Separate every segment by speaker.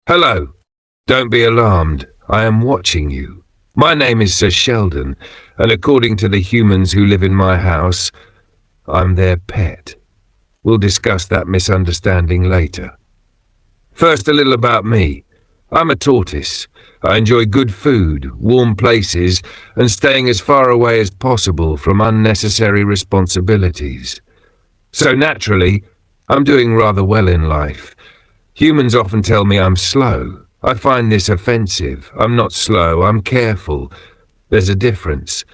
Speaker 1: Hello. Don't be alarmed. I am watching you. My name is Sir Sheldon, and according to the humans who live in my house, I'm their pet. We'll discuss that misunderstanding later. First, a little about me. I'm a tortoise. I enjoy good food, warm places, and staying as far away as possible from unnecessary responsibilities. So naturally, I'm doing rather well in life. Humans often tell me I'm slow. I find this offensive. I'm not slow, I'm careful. There's a difference.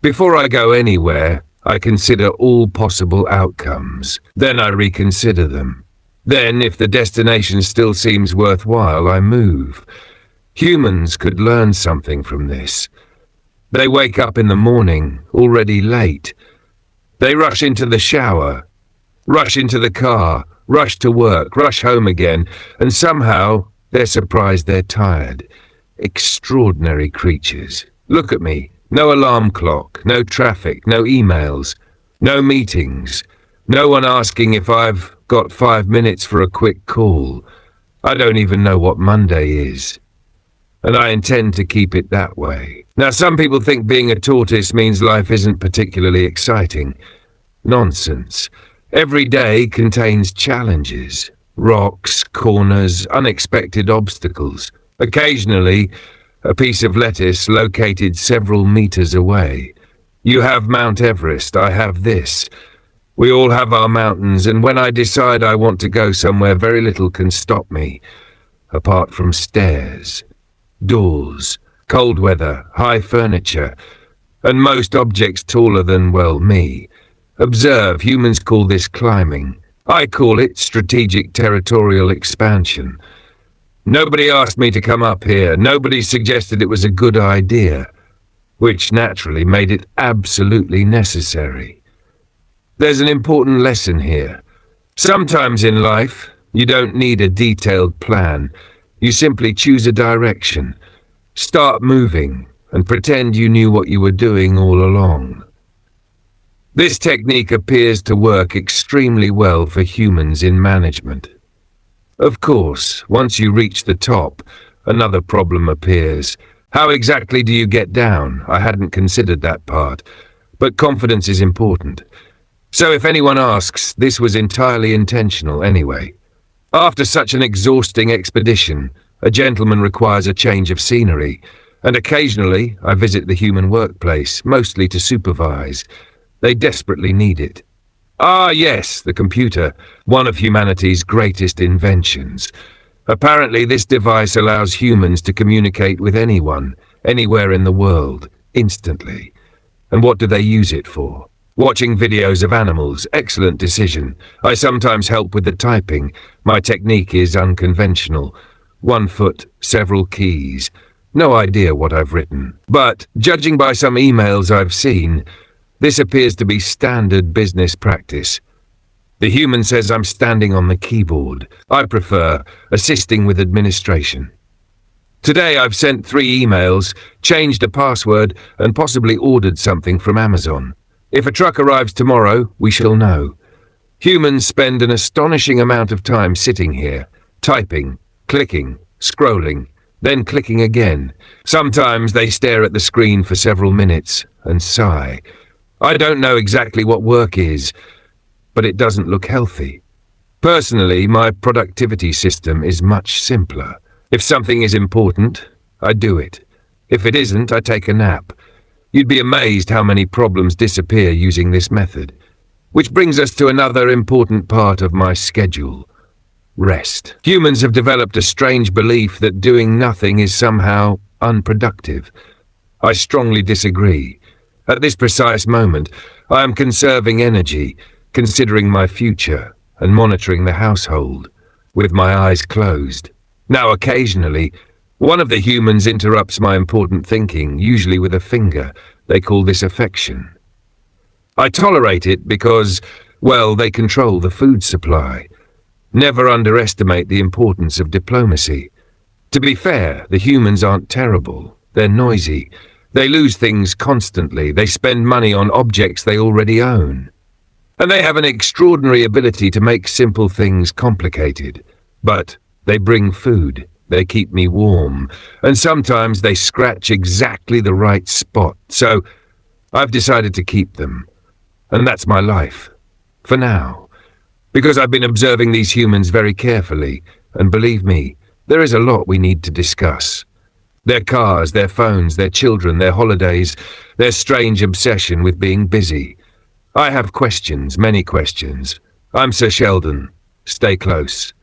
Speaker 1: Before I go anywhere, I consider all possible outcomes. Then I reconsider them. Then, if the destination still seems worthwhile, I move. Humans could learn something from this. They wake up in the morning, already late. They rush into the shower, rush into the car, rush to work, rush home again, and somehow they're surprised they're tired. Extraordinary creatures. Look at me. No alarm clock, no traffic, no emails, no meetings, no one asking if I've got 5 minutes for a quick call. I don't even know what Monday is. And I intend to keep it that way. Now, some people think being a tortoise means life isn't particularly exciting. Nonsense. Every day contains challenges, rocks, corners, unexpected obstacles. Occasionally, a piece of lettuce located several meters away. You have Mount Everest, I have this. We all have our mountains, and when I decide I want to go somewhere, very little can stop me, apart from stairs, doors, cold weather, high furniture, and most objects taller than, well, me. Observe, humans call this climbing. I call it strategic territorial expansion. Nobody asked me to come up here. Nobody suggested it was a good idea, which naturally made it absolutely necessary. There's an important lesson here. Sometimes in life, you don't need a detailed plan. You simply choose a direction. Start moving and pretend you knew what you were doing all along. This technique appears to work extremely well for humans in management. Of course, once you reach the top, another problem appears. How exactly do you get down? I hadn't considered that part, but confidence is important. So if anyone asks, this was entirely intentional anyway. After such an exhausting expedition, a gentleman requires a change of scenery, and occasionally I visit the human workplace, mostly to supervise. They desperately need it. Ah, yes, the computer, one of humanity's greatest inventions. Apparently, this device allows humans to communicate with anyone, anywhere in the world, instantly. And what do they use it for? Watching videos of animals, excellent decision. I sometimes help with the typing. My technique is unconventional. 1 foot, several keys. No idea what I've written. But, judging by some emails I've seen, this appears to be standard business practice. The human says I'm standing on the keyboard. I prefer assisting with administration. Today I've sent 3 emails, changed a password, and possibly ordered something from Amazon. If a truck arrives tomorrow, we shall know. Humans spend an astonishing amount of time sitting here, typing, clicking, scrolling, then clicking again. Sometimes they stare at the screen for several minutes and sigh. I don't know exactly what work is, but it doesn't look healthy. Personally, my productivity system is much simpler. If something is important, I do it. If it isn't, I take a nap. You'd be amazed how many problems disappear using this method. Which brings us to another important part of my schedule. Rest. Humans have developed a strange belief that doing nothing is somehow unproductive. I strongly disagree. At this precise moment, I am conserving energy, considering my future, and monitoring the household, with my eyes closed. Now, occasionally, one of the humans interrupts my important thinking, usually with a finger. They call this affection. I tolerate it because, well, they control the food supply. Never underestimate the importance of diplomacy. To be fair, the humans aren't terrible. They're noisy. They lose things constantly. They spend money on objects they already own. And they have an extraordinary ability to make simple things complicated. But They bring food, they keep me warm, and sometimes they scratch exactly the right spot, so I've decided to keep them. And that's my life. For now. Because I've been observing these humans very carefully, and believe me, there is a lot we need to discuss. Their cars, their phones, their children, their holidays, their strange obsession with being busy. I have questions, many questions. I'm Sir Sheldon. Stay close.